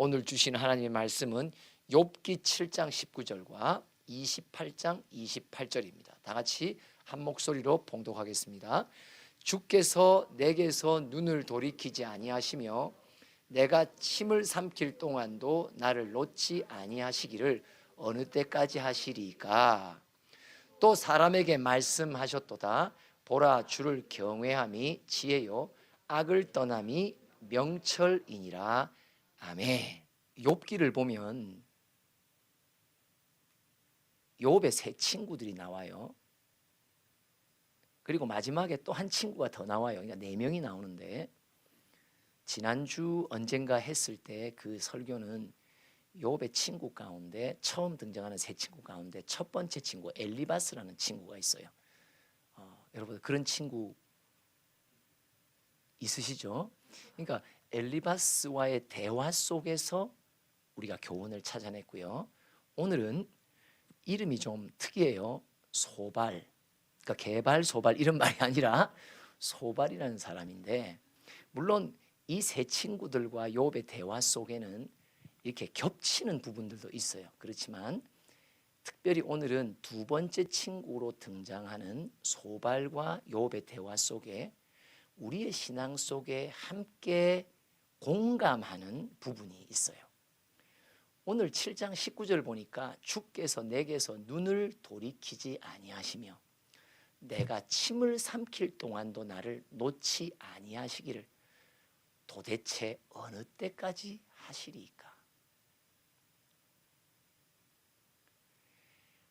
오늘 주신 하나님의 말씀은 욥기 7장 19절과 28장 28절입니다. 다 같이 한 목소리로 봉독하겠습니다. 주께서 내게서 눈을 돌이키지 아니하시며 내가 침을 삼킬 동안도 나를 놓지 아니하시기를 어느 때까지 하시리까? 또 사람에게 말씀하셨도다. 보라, 주를 경외함이 지혜요 악을 떠남이 명철이니라. 아멘. 욥기를 보면 욥의 세 친구들이 나와요. 그리고 마지막에 또 한 친구가 더 나와요. 그러니까 4명이 나오는데, 지난주 언젠가 했을 때 그 설교는 욥의 친구 가운데 처음 등장하는 세 친구 가운데 첫 번째 친구 엘리바스라는 친구가 있어요. 여러분 그런 친구 있으시죠? 그러니까 엘리바스와의 대화 속에서 우리가 교훈을 찾아냈고요. 오늘은 이름이 좀 특이해요. 소발. 그러니까 개발 소발 이런 말이 아니라 소발이라는 사람인데, 물론 이 세 친구들과 욥의 대화 속에는 이렇게 겹치는 부분들도 있어요. 그렇지만 특별히 오늘은 두 번째 친구로 등장하는 소발과 욥의 대화 속에 우리의 신앙 속에 함께 공감하는 부분이 있어요. 오늘 7장 19절 보니까 주께서 내게서 눈을 돌이키지 아니하시며 내가 침을 삼킬 동안도 나를 놓지 아니하시기를 도대체 어느 때까지 하시리까?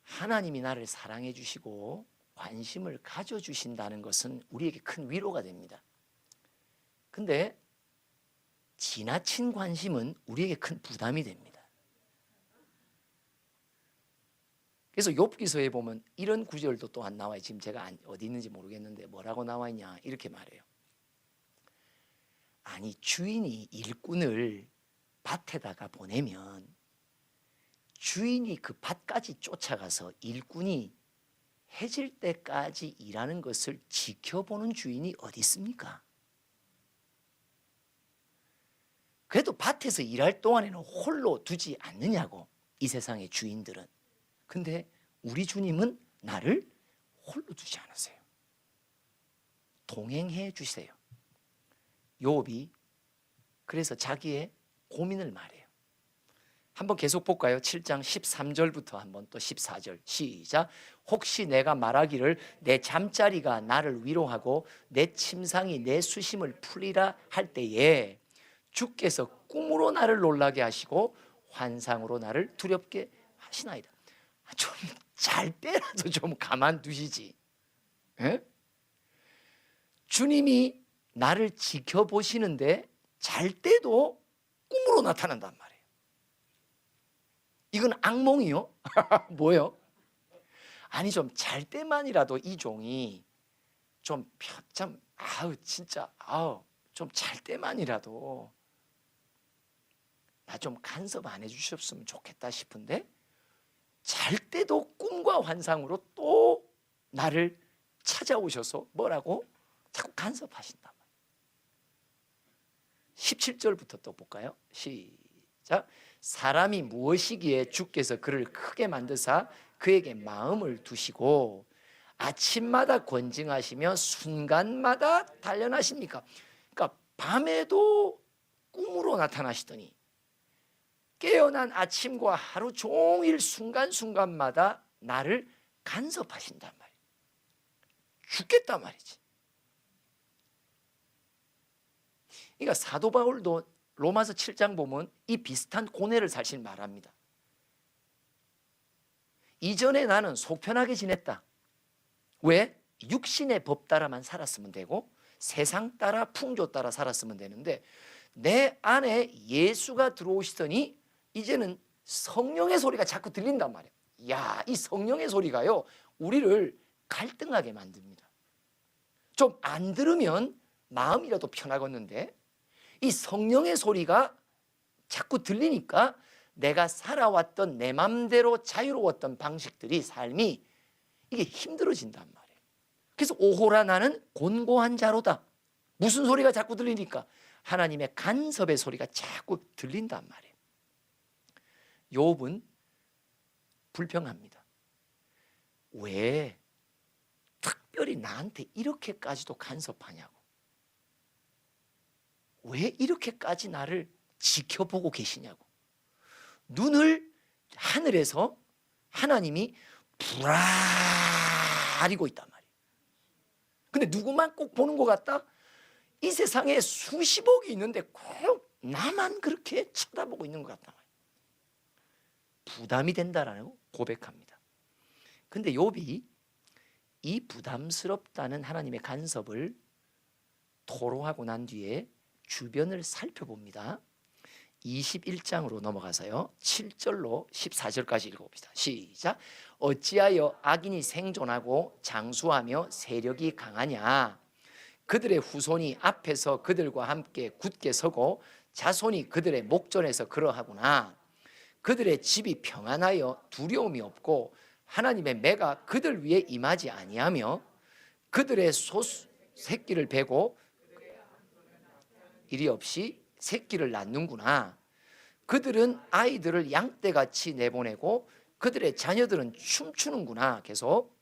하나님이 나를 사랑해 주시고 관심을 가져주신다는 것은 우리에게 큰 위로가 됩니다. 근데 지나친 관심은 우리에게 큰 부담이 됩니다. 그래서 욥기서에 보면 이런 구절도 또한 나와요. 지금 제가 어디 있는지 모르겠는데 뭐라고 나와 있냐, 이렇게 말해요. 아니, 주인이 일꾼을 밭에다가 보내면 주인이 그 밭까지 쫓아가서 일꾼이 해질 때까지 일하는 것을 지켜보는 주인이 어디 있습니까? 그래도 밭에서 일할 동안에는 홀로 두지 않느냐고, 이 세상의 주인들은. 근데 우리 주님은 나를 홀로 두지 않으세요. 동행해 주세요. 욥이 그래서 자기의 고민을 말해요. 한번 계속 볼까요? 7장 13절부터 한번 또 14절 시작. 혹시 내가 말하기를 내 잠자리가 나를 위로하고 내 침상이 내 수심을 풀리라 할 때에 주께서 꿈으로 나를 놀라게 하시고 환상으로 나를 두렵게 하시나이다. 좀 잘 때라도 좀 가만두시지. 에? 주님이 나를 지켜보시는데 잘 때도 꿈으로 나타난단 말이에요. 이건 악몽이요? 뭐요? 아니, 좀 잘 때만이라도 이 종이 좀 좀 잘 때만이라도 나 좀 간섭 안 해주셨으면 좋겠다 싶은데, 잘 때도 꿈과 환상으로 또 나를 찾아오셔서 뭐라고? 자꾸 간섭하신단 말이에요. 17절부터 또 볼까요? 시작. 사람이 무엇이기에 주께서 그를 크게 만드사 그에게 마음을 두시고 아침마다 권징하시며 순간마다 단련하십니까? 그러니까 밤에도 꿈으로 나타나시더니 깨어난 아침과 하루 종일 순간순간마다 나를 간섭하신단 말이에요. 죽겠단 말이지. 그러니까 사도 바울도 로마서 7장 보면 이 비슷한 고뇌를 사실 말합니다. 이전에 나는 속편하게 지냈다. 왜? 육신의 법 따라만 살았으면 되고 세상 따라 풍조 따라 살았으면 되는데, 내 안에 예수가 들어오시더니 이제는 성령의 소리가 자꾸 들린단 말이에요. 야, 이 성령의 소리가요, 우리를 갈등하게 만듭니다. 좀 안 들으면 마음이라도 편하겠는데 이 성령의 소리가 자꾸 들리니까 내가 살아왔던 내 맘대로 자유로웠던 방식들이, 삶이 이게 힘들어진단 말이에요. 그래서 오호라 나는 곤고한 자로다. 무슨 소리가 자꾸 들리니까? 하나님의 간섭의 소리가 자꾸 들린단 말이에요. 욥은 불평합니다. 왜 특별히 나한테 이렇게까지도 간섭하냐고. 왜 이렇게까지 나를 지켜보고 계시냐고. 눈을 하늘에서 하나님이 부라리고 있단 말이에요. 근데 누구만 꼭 보는 것 같다? 이 세상에 수십억이 있는데 꼭 나만 그렇게 쳐다보고 있는 것 같단 말이에요. 부담이 된다라고 고백합니다. 근데 욥이 이 부담스럽다는 하나님의 간섭을 토로하고 난 뒤에 주변을 살펴봅니다. 21장으로 넘어가서요 7절로 14절까지 읽어봅시다. 시작. 어찌하여 악인이 생존하고 장수하며 세력이 강하냐. 그들의 후손이 앞에서 그들과 함께 굳게 서고 자손이 그들의 목전에서 그러하구나. 그들의 집이 평안하여 두려움이 없고 하나님의 매가 그들 위에 임하지 아니하며 그들의 새끼를 베고 일이 없이 새끼를 낳는구나. 그들은 아이들을 양떼같이 내보내고 그들의 자녀들은 춤추는구나. 계속.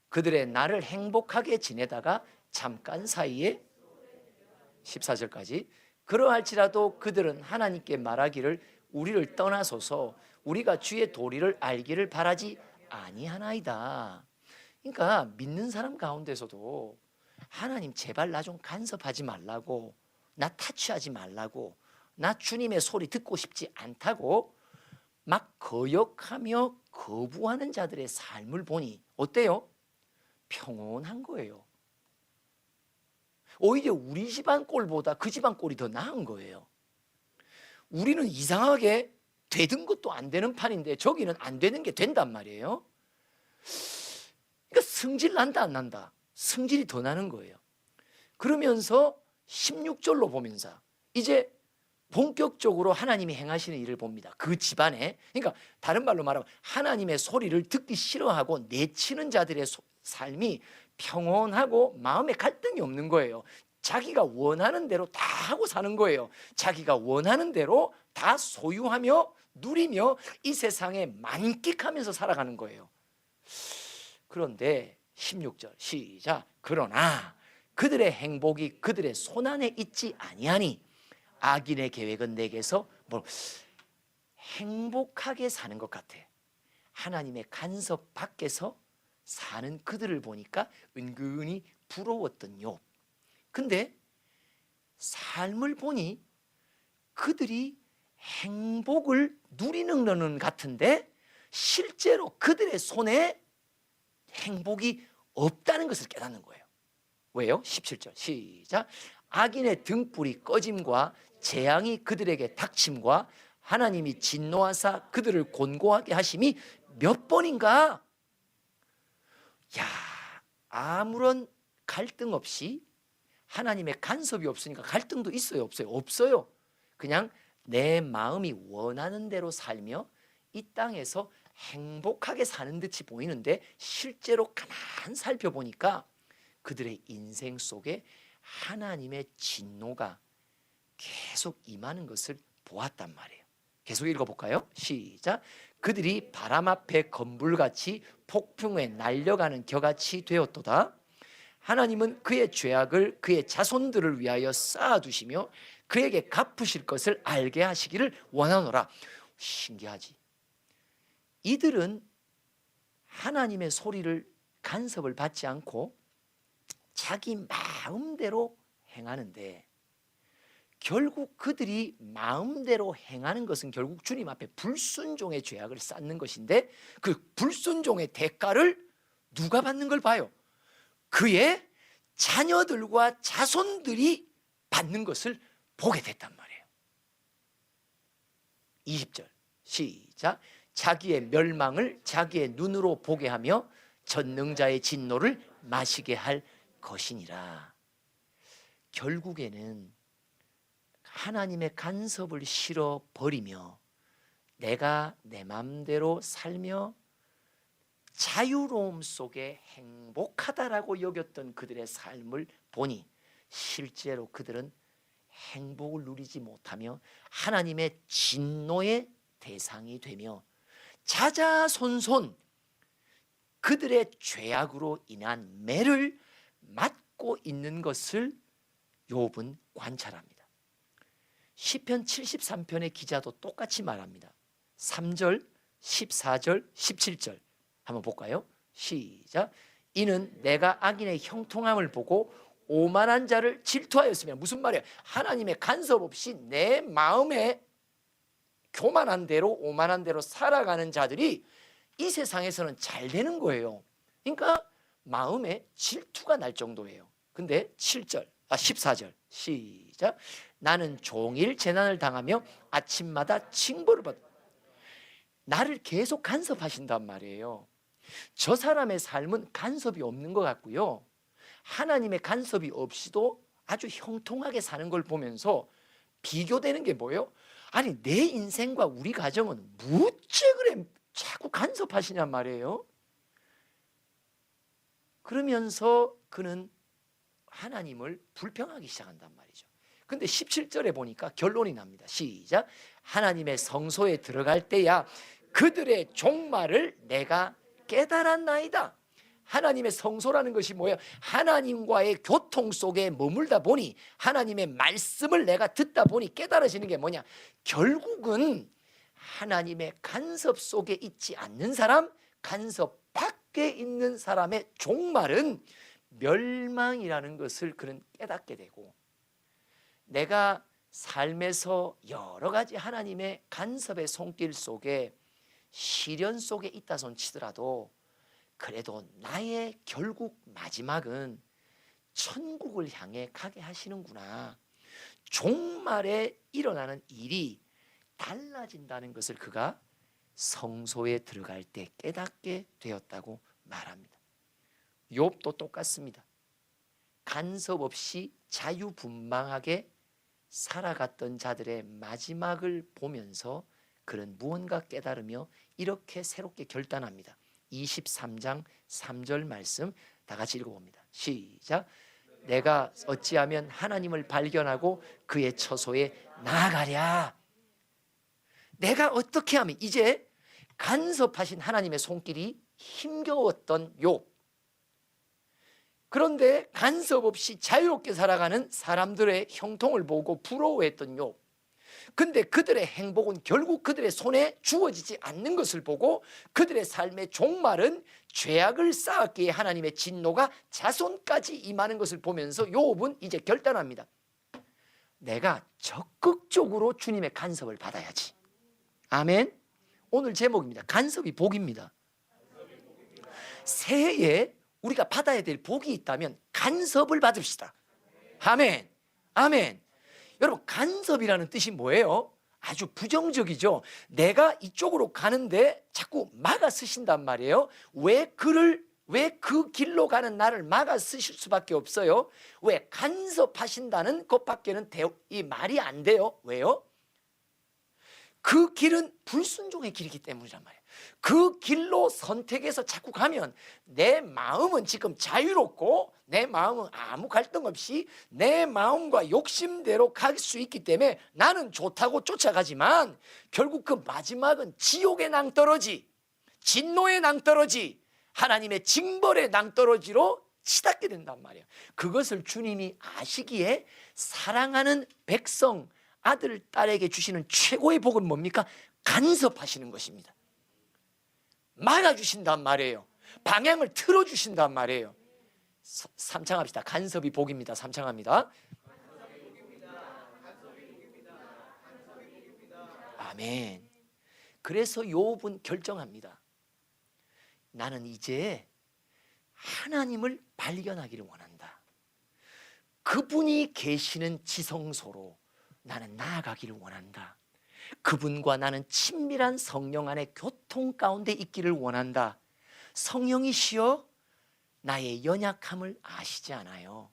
그들의 날을 행복하게 지내다가 잠깐 사이에 14절까지 그러할지라도 그들은 하나님께 말하기를 우리를 떠나소서 우리가 주의 도리를 알기를 바라지 아니하나이다. 그러니까 믿는 사람 가운데서도 하나님 제발 나 좀 간섭하지 말라고, 나 타치하지 말라고, 나 주님의 소리 듣고 싶지 않다고 막 거역하며 거부하는 자들의 삶을 보니 어때요? 평온한 거예요. 오히려 우리 집안 꼴보다 그 집안 꼴이 더 나은 거예요. 우리는 이상하게 되던 것도 안 되는 판인데 저기는 안 되는 게 된단 말이에요. 그러니까 승질 난다 안 난다? 승질이 더 나는 거예요. 그러면서 16절로 보면서 이제 본격적으로 하나님이 행하시는 일을 봅니다. 그 집안에. 그러니까 다른 말로 말하면 하나님의 소리를 듣기 싫어하고 내치는 자들의 삶이 평온하고 마음에 갈등이 없는 거예요. 자기가 원하는 대로 다 하고 사는 거예요. 자기가 원하는 대로 다 소유하며 누리며 이 세상에 만끽하면서 살아가는 거예요. 그런데 16절 시작. 그러나 그들의 행복이 그들의 손안에 있지 아니하니 악인의 계획은 내게서 행복하게 사는 것 같아. 하나님의 간섭 밖에서 사는 그들을 보니까 은근히 부러웠던 욥. 근데 삶을 보니 그들이 행복을 누리는 것은 같은데 실제로 그들의 손에 행복이 없다는 것을 깨닫는 거예요. 왜요? 17절 시작. 악인의 등불이 꺼짐과 재앙이 그들에게 닥침과 하나님이 진노하사 그들을 곤고하게 하심이 몇 번인가? 야, 아무런 갈등 없이 하나님의 간섭이 없으니까 갈등도 있어요? 없어요? 없어요. 그냥 내 마음이 원하는 대로 살며 이 땅에서 행복하게 사는 듯이 보이는데 실제로 가만 살펴보니까 그들의 인생 속에 하나님의 진노가 계속 임하는 것을 보았단 말이에요. 계속 읽어볼까요? 시작. 그들이 바람 앞에 건불같이 폭풍에 날려가는 겨같이 되었도다. 하나님은 그의 죄악을 그의 자손들을 위하여 쌓아두시며 그에게 갚으실 것을 알게 하시기를 원하노라. 신기하지? 이들은 하나님의 소리를 간섭을 받지 않고 자기 마음대로 행하는데 결국 그들이 마음대로 행하는 것은 결국 주님 앞에 불순종의 죄악을 쌓는 것인데 그 불순종의 대가를 누가 받는 걸 봐요? 그의 자녀들과 자손들이 받는 것을 보게 됐단 말이에요. 20절 시작. 자기의 멸망을 자기의 눈으로 보게 하며 전능자의 진노를 마시게 할 것이니라. 결국에는 하나님의 간섭을 실어버리며 내가 내 마음대로 살며 자유로움 속에 행복하다라고 여겼던 그들의 삶을 보니 실제로 그들은 행복을 누리지 못하며 하나님의 진노의 대상이 되며 자자손손 그들의 죄악으로 인한 매를 맞고 있는 것을 욥은 관찰합니다. 시편 73편의 기자도 똑같이 말합니다. 3절, 14절, 17절 한번 볼까요? 시작. 이는 내가 악인의 형통함을 보고 오만한 자를 질투하였으며, 무슨 말이에요? 하나님의 간섭 없이 내 마음에 교만한 대로 오만한 대로 살아가는 자들이 이 세상에서는 잘 되는 거예요. 그러니까 마음에 질투가 날 정도예요. 근데 14절 시작. 나는 종일 재난을 당하며 아침마다 징벌을 받아. 나를 계속 간섭하신단 말이에요. 저 사람의 삶은 간섭이 없는 것 같고요, 하나님의 간섭이 없이도 아주 형통하게 사는 걸 보면서 비교되는 게 뭐예요? 아니, 내 인생과 우리 가정은 무지 그래 자꾸 간섭하시냔 말이에요. 그러면서 그는 하나님을 불평하기 시작한단 말이죠. 근데 17절에 보니까 결론이 납니다. 시작. 하나님의 성소에 들어갈 때야 그들의 종말을 내가 깨달았나이다. 하나님의 성소라는 것이 뭐예요? 하나님과의 교통 속에 머물다 보니, 하나님의 말씀을 내가 듣다 보니 깨달아지는 게 뭐냐? 결국은 하나님의 간섭 속에 있지 않는 사람, 간섭 밖에 있는 사람의 종말은 멸망이라는 것을 그는 깨닫게 되고, 내가 삶에서 여러 가지 하나님의 간섭의 손길 속에, 시련 속에 있다 손 치더라도 그래도 나의 결국 마지막은 천국을 향해 가게 하시는구나, 종말에 일어나는 일이 달라진다는 것을 그가 성소에 들어갈 때 깨닫게 되었다고 말합니다. 욥도 똑같습니다. 간섭 없이 자유분방하게 살아갔던 자들의 마지막을 보면서 그는 무언가 깨달으며 이렇게 새롭게 결단합니다. 23장 3절 말씀 다 같이 읽어봅니다. 시작. 내가 어찌하면 하나님을 발견하고 그의 처소에 나아가랴. 내가 어떻게 하면, 이제 간섭하신 하나님의 손길이 힘겨웠던 욥, 그런데 간섭 없이 자유롭게 살아가는 사람들의 형통을 보고 부러워했던 욥, 근데 그들의 행복은 결국 그들의 손에 주어지지 않는 것을 보고 그들의 삶의 종말은 죄악을 쌓았기에 하나님의 진노가 자손까지 임하는 것을 보면서 욥은 이제 결단합니다. 내가 적극적으로 주님의 간섭을 받아야지. 아멘. 오늘 제목입니다. 간섭이 복입니다. 새해에 우리가 받아야 될 복이 있다면 간섭을 받읍시다. 아멘. 아멘. 여러분, 간섭이라는 뜻이 뭐예요? 아주 부정적이죠. 내가 이쪽으로 가는데 자꾸 막아 쓰신단 말이에요. 왜 그 길로 가는 나를 막아 쓰실 수밖에 없어요? 왜? 간섭하신다는 것밖에는 이 말이 안 돼요. 왜요? 그 길은 불순종의 길이기 때문이란 말이에요. 그 길로 선택해서 자꾸 가면 내 마음은 지금 자유롭고, 내 마음은 아무 갈등 없이 내 마음과 욕심대로 갈 수 있기 때문에 나는 좋다고 쫓아가지만 결국 그 마지막은 지옥의 낭떠러지, 진노의 낭떠러지, 하나님의 징벌의 낭떠러지로 치닫게 된단 말이에요. 그것을 주님이 아시기에 사랑하는 백성, 아들, 딸에게 주시는 최고의 복은 뭡니까? 간섭하시는 것입니다. 막아주신단 말이에요. 방향을 틀어주신단 말이에요. 삼창합시다. 간섭이 복입니다. 삼창합니다. 아멘. 그래서 욥은 결정합니다. 나는 이제 하나님을 발견하기를 원한다. 그분이 계시는 지성소로 나는 나아가기를 원한다. 그분과 나는 친밀한 성령 안에 교통 가운데 있기를 원한다. 성령이시여, 나의 연약함을 아시지 않아요?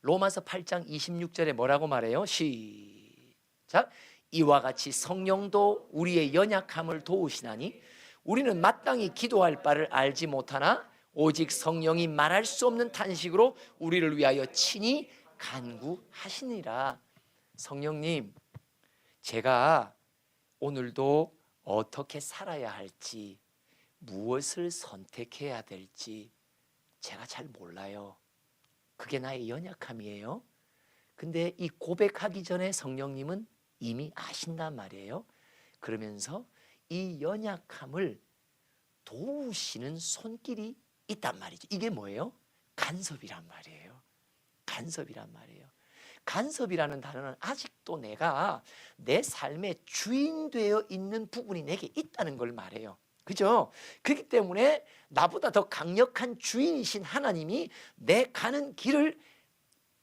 로마서 8장 26절에 뭐라고 말해요? 시작. 이와 같이 성령도 우리의 연약함을 도우시나니 우리는 마땅히 기도할 바를 알지 못하나 오직 성령이 말할 수 없는 탄식으로 우리를 위하여 친히 간구하시니라. 성령님, 제가 오늘도 어떻게 살아야 할지, 무엇을 선택해야 될지 제가 잘 몰라요. 그게 나의 연약함이에요. 근데 이 고백하기 전에 성령님은 이미 아신단 말이에요. 그러면서 이 연약함을 도우시는 손길이 있단 말이죠. 이게 뭐예요? 간섭이란 말이에요. 간섭이란 말이에요. 간섭이라는 단어는 아직도 내가 내 삶의 주인 되어 있는 부분이 내게 있다는 걸 말해요. 그죠? 그렇기 때문에 나보다 더 강력한 주인이신 하나님이 내 가는 길을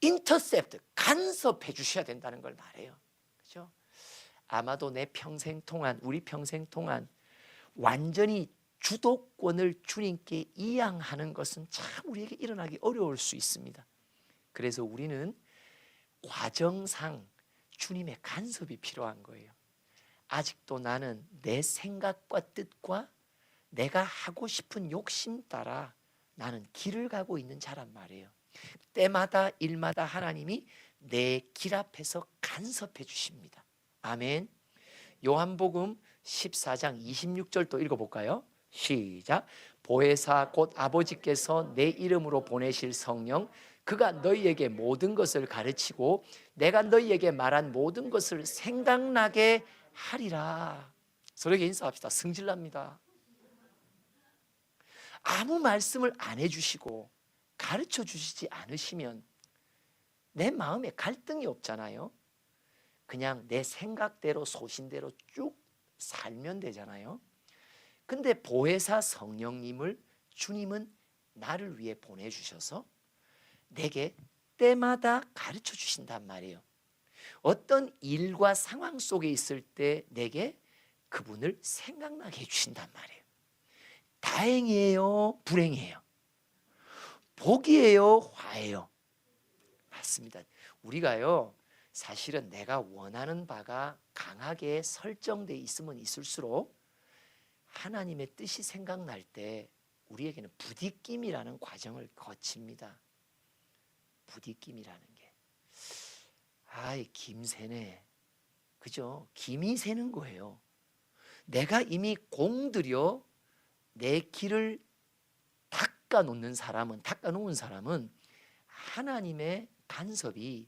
인터셉트, 간섭해 주셔야 된다는 걸 말해요. 그죠? 아마도 내 평생 동안, 우리 평생 동안 완전히 주도권을 주님께 이양하는 것은 참 우리에게 일어나기 어려울 수 있습니다. 그래서 우리는 과정상 주님의 간섭이 필요한 거예요. 아직도 나는 내 생각과 뜻과 내가 하고 싶은 욕심 따라 나는 길을 가고 있는 자란 말이에요. 때마다 일마다 하나님이 내 길 앞에서 간섭해 주십니다. 아멘. 요한복음 14장 26절 또 읽어볼까요? 시작. 보혜사 곧 아버지께서 내 이름으로 보내실 성령, 그가 너희에게 모든 것을 가르치고 내가 너희에게 말한 모든 것을 생각나게 하리라. 서로에게 인사합시다. 승질납니다. 아무 말씀을 안 해주시고 가르쳐 주시지 않으시면 내 마음에 갈등이 없잖아요. 그냥 내 생각대로 소신대로 쭉 살면 되잖아요. 근데 보혜사 성령님을 주님은 나를 위해 보내주셔서 내게 때마다 가르쳐 주신단 말이에요. 어떤 일과 상황 속에 있을 때 내게 그분을 생각나게 해주신단 말이에요. 다행이에요? 불행이에요? 복이에요? 화예요? 맞습니다. 우리가요, 사실은 내가 원하는 바가 강하게 설정되어 있으면 있을수록 하나님의 뜻이 생각날 때 우리에게는 부딪힘이라는 과정을 거칩니다. 부딪힘이라는 게. 아이, 김 새네. 그죠? 김이 새는 거예요. 내가 이미 공들여 내 길을 닦아놓은 사람은 하나님의 간섭이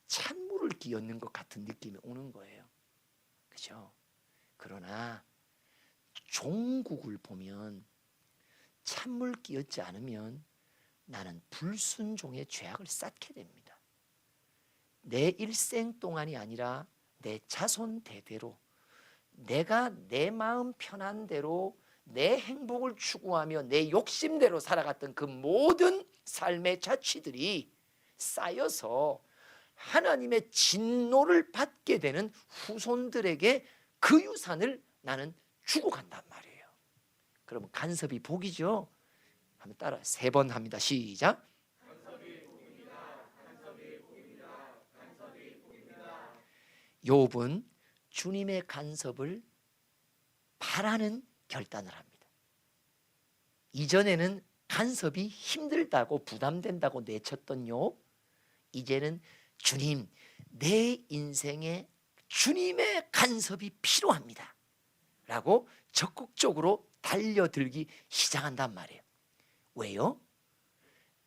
찬물을 끼얹는 것 같은 느낌이 오는 거예요. 그죠? 그러나 종국을 보면 찬물 끼얹지 않으면 나는 불순종의 죄악을 쌓게 됩니다. 내 일생 동안이 아니라 내 자손 대대로 내가 내 마음 편한 대로 내 행복을 추구하며 내 욕심대로 살아갔던 그 모든 삶의 자취들이 쌓여서 하나님의 진노를 받게 되는 후손들에게 그 유산을 나는 주고 간단 말이에요. 그러면 간섭이 복이죠. 한번 따라 3번 합니다. 시작. 욥은 주님의 간섭을 바라는 결단을 합니다. 이전에는 간섭이 힘들다고 부담된다고 내쳤던 욥, 이제는 주님, 내 인생에 주님의 간섭이 필요합니다 라고 적극적으로 달려들기 시작한단 말이에요. 왜요?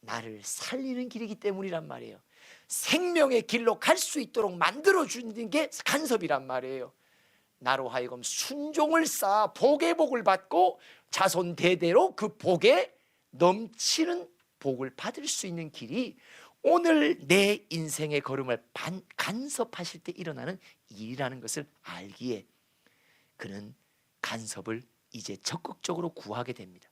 나를 살리는 길이기 때문이란 말이에요. 생명의 길로 갈 수 있도록 만들어주는 게 간섭이란 말이에요. 나로 하여금 순종을 쌓아 복의 복을 받고 자손 대대로 그 복에 넘치는 복을 받을 수 있는 길이 오늘 내 인생의 걸음을 간섭하실 때 일어나는 일이라는 것을 알기에 그는 간섭을 이제 적극적으로 구하게 됩니다.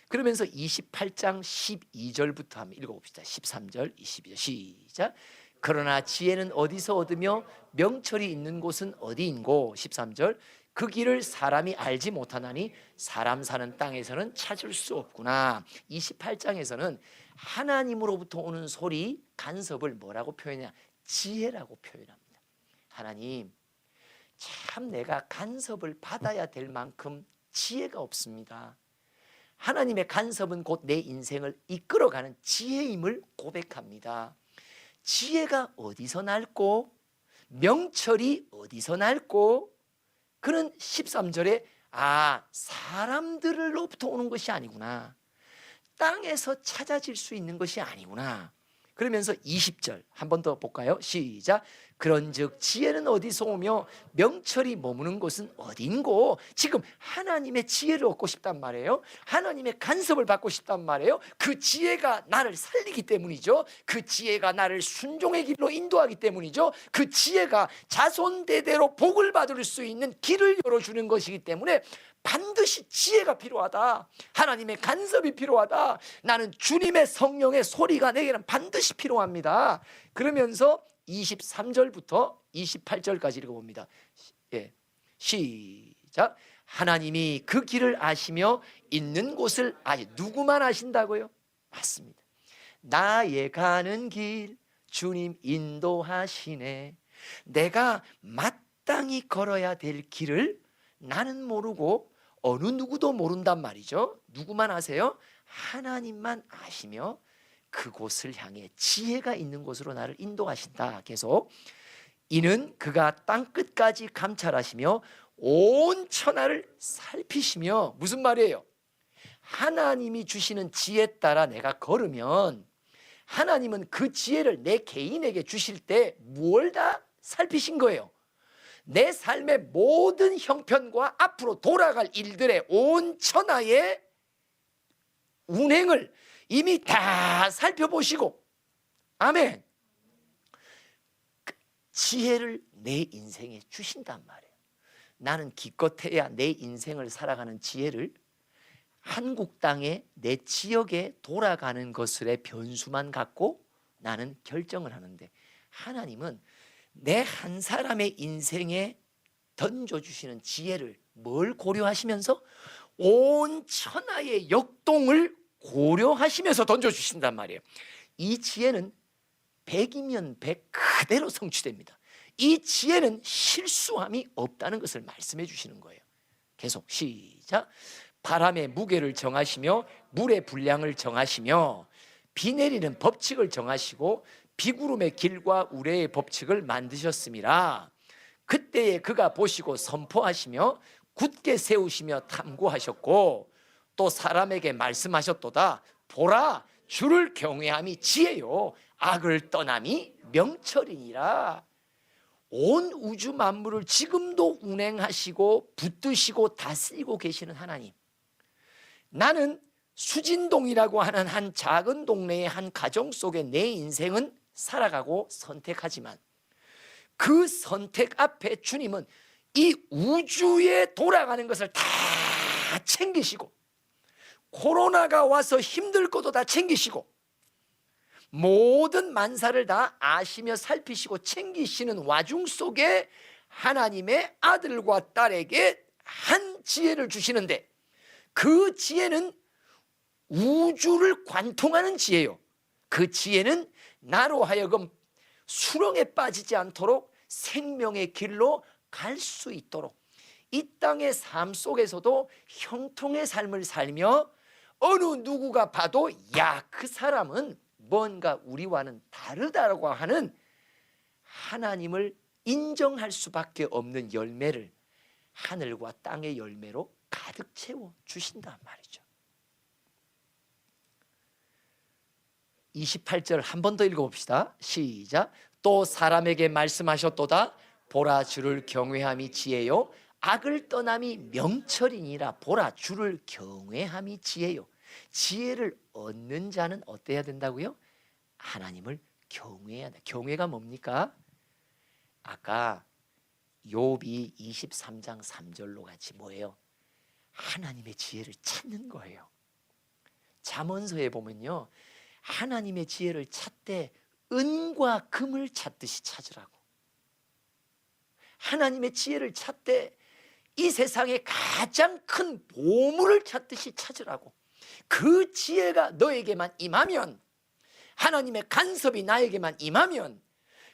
그러면서 28장 12절부터 한번 읽어봅시다. 13절, 22절 시작. 그러나 지혜는 어디서 얻으며 명철이 있는 곳은 어디인고. 13절. 그 길을 사람이 알지 못하나니 사람 사는 땅에서는 찾을 수 없구나. 28장에서는 하나님으로부터 오는 소리, 간섭을 뭐라고 표현하냐? 지혜라고 표현합니다. 하나님, 참 내가 간섭을 받아야 될 만큼 지혜가 없습니다. 하나님의 간섭은 곧 내 인생을 이끌어가는 지혜임을 고백합니다. 지혜가 어디서 날고 명철이 어디서 날고? 그는 13절에 사람들로부터 오는 것이 아니구나, 땅에서 찾아질 수 있는 것이 아니구나. 그러면서 20절 한 번 더 볼까요? 시작. 그런즉 지혜는 어디서 오며 명철이 머무는 곳은 어딘고? 지금 하나님의 지혜를 얻고 싶단 말이에요. 하나님의 간섭을 받고 싶단 말이에요. 그 지혜가 나를 살리기 때문이죠. 그 지혜가 나를 순종의 길로 인도하기 때문이죠. 그 지혜가 자손대대로 복을 받을 수 있는 길을 열어주는 것이기 때문에 반드시 지혜가 필요하다. 하나님의 간섭이 필요하다. 나는 주님의 성령의 소리가 내게는 반드시 필요합니다. 그러면서 23절부터 28절까지 읽어봅니다. 시작. 하나님이 그 길을 아시며 있는 곳을 누구만 아신다고요? 맞습니다. 나의 가는 길 주님 인도하시네. 내가 마땅히 걸어야 될 길을 나는 모르고 어느 누구도 모른단 말이죠. 누구만 아세요? 하나님만 아시며 그곳을 향해 지혜가 있는 곳으로 나를 인도하신다. 계속. 이는 그가 땅끝까지 감찰하시며 온 천하를 살피시며, 무슨 말이에요? 하나님이 주시는 지혜에 따라 내가 걸으면 하나님은 그 지혜를 내 개인에게 주실 때 뭘 다 살피신 거예요? 내 삶의 모든 형편과 앞으로 돌아갈 일들의 온 천하의 운행을 이미 다 살펴보시고, 아멘, 지혜를 내 인생에 주신단 말이에요. 나는 기껏해야 내 인생을 살아가는 지혜를 한국 땅에 내 지역에 돌아가는 것의 변수만 갖고 나는 결정을 하는데, 하나님은 내 한 사람의 인생에 던져주시는 지혜를 뭘 고려하시면서? 온 천하의 역동을 고려하시면서 던져주신단 말이에요. 이 지혜는 100이면 100 그대로 성취됩니다. 이 지혜는 실수함이 없다는 것을 말씀해 주시는 거예요. 계속 시작. 바람의 무게를 정하시며 물의 분량을 정하시며 비 내리는 법칙을 정하시고 비구름의 길과 우레의 법칙을 만드셨음이라. 그때에 그가 보시고 선포하시며 굳게 세우시며 탐구하셨고 또 사람에게 말씀하셨도다. 보라, 주를 경외함이 지혜요 악을 떠남이 명철이니라. 온 우주 만물을 지금도 운행하시고 붙드시고 다스리고 계시는 하나님, 나는 수진동이라고 하는 한 작은 동네의 한 가정 속에 내 인생은 살아가고 선택하지만 그 선택 앞에 주님은 이 우주에 돌아가는 것을 다 챙기시고, 코로나가 와서 힘들 것도 다 챙기시고, 모든 만사를 다 아시며 살피시고 챙기시는 와중 속에 하나님의 아들과 딸에게 한 지혜를 주시는데, 그 지혜는 우주를 관통하는 지혜요. 그 지혜는 나로 하여금 수렁에 빠지지 않도록 생명의 길로 갈 수 있도록 이 땅의 삶 속에서도 형통의 삶을 살며 어느 누구가 봐도 야, 그 사람은 뭔가 우리와는 다르다고 하는 하나님을 인정할 수밖에 없는 열매를 하늘과 땅의 열매로 가득 채워 주신단 말이죠. 28절 한 번 더 읽어봅시다. 시작. 또 사람에게 말씀하셨도다. 보라, 주를 경외함이 지혜요 악을 떠남이 명철이니라. 보라, 주를 경외함이 지혜요. 지혜를 얻는 자는 어때야 된다고요? 하나님을 경외해야 돼. 경외가 뭡니까? 아까 욥이 23장 3절로 같이 뭐예요? 하나님의 지혜를 찾는 거예요. 잠언서에 보면요, 하나님의 지혜를 찾되 은과 금을 찾듯이 찾으라고. 하나님의 지혜를 찾되 이 세상에 가장 큰 보물을 찾듯이 찾으라고. 그 지혜가 너에게만 임하면, 하나님의 간섭이 나에게만 임하면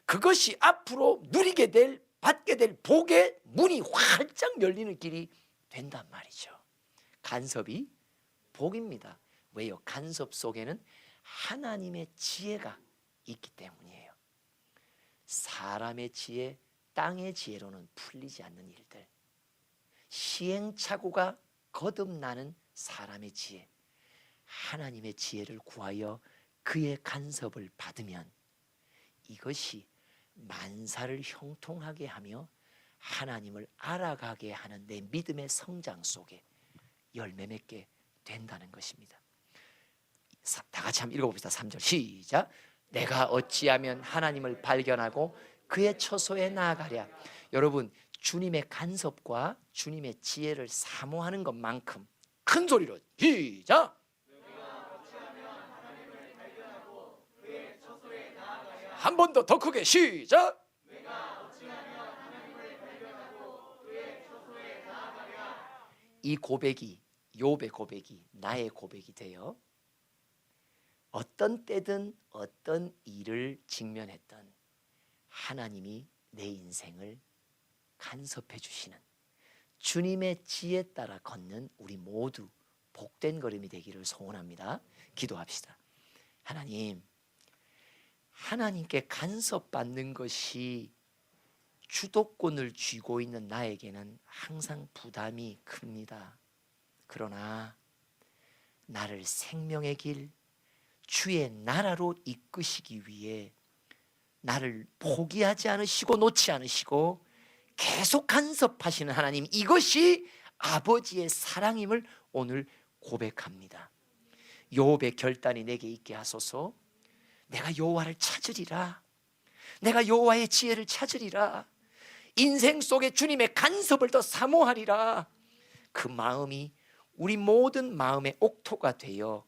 그것이 앞으로 누리게 될, 받게 될 복의 문이 활짝 열리는 길이 된단 말이죠. 간섭이 복입니다. 왜요? 간섭 속에는 하나님의 지혜가 있기 때문이에요. 사람의 지혜, 땅의 지혜로는 풀리지 않는 일들, 시행착오가 거듭나는 사람의 지혜, 하나님의 지혜를 구하여 그의 간섭을 받으면 이것이 만사를 형통하게 하며 하나님을 알아가게 하는 내 믿음의 성장 속에 열매 맺게 된다는 것입니다. 다 같이 한번 읽어봅시다. 3절 시작. 내가 어찌하면 하나님을 발견하고 그의 처소에 나아가랴. 여러분, 주님의 간섭과 주님의 지혜를 사모하는 것만큼 큰 소리로 시작. 한 번 더 크게 시작. 이 고백이, 욥의 고백이 나의 고백이 되어 어떤 때든 어떤 일을 직면했던 하나님이 내 인생을 간섭해 주시는 주님의 지혜 따라 걷는 우리 모두 복된 걸음이 되기를 소원합니다. 기도합시다. 하나님, 하나님께 간섭받는 것이 주도권을 쥐고 있는 나에게는 항상 부담이 큽니다. 그러나 나를 생명의 길, 주의 나라로 이끄시기 위해 나를 포기하지 않으시고 놓지 않으시고 계속 간섭하시는 하나님, 이것이 아버지의 사랑임을 오늘 고백합니다. 욥의 결단이 내게 있게 하소서. 내가 여호와를 찾으리라. 내가 여호와의 지혜를 찾으리라. 인생 속에 주님의 간섭을 더 사모하리라. 그 마음이 우리 모든 마음의 옥토가 되어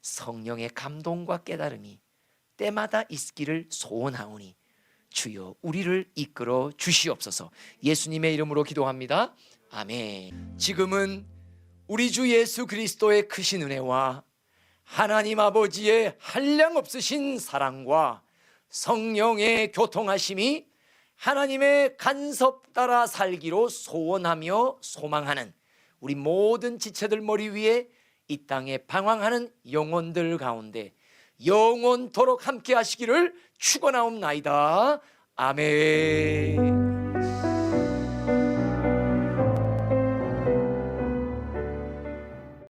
성령의 감동과 깨달음이 때마다 있기를 소원하오니 주여 우리를 이끌어 주시옵소서. 예수님의 이름으로 기도합니다. 아멘. 지금은 우리 주 예수 그리스도의 크신 은혜와 하나님 아버지의 한량없으신 사랑과 성령의 교통하심이 하나님의 간섭 따라 살기로 소원하며 소망하는 우리 모든 지체들 머리 위에 이 땅에 방황하는 영혼들 가운데 영원토록 함께 하시기를 축원하옵나이다. 아멘.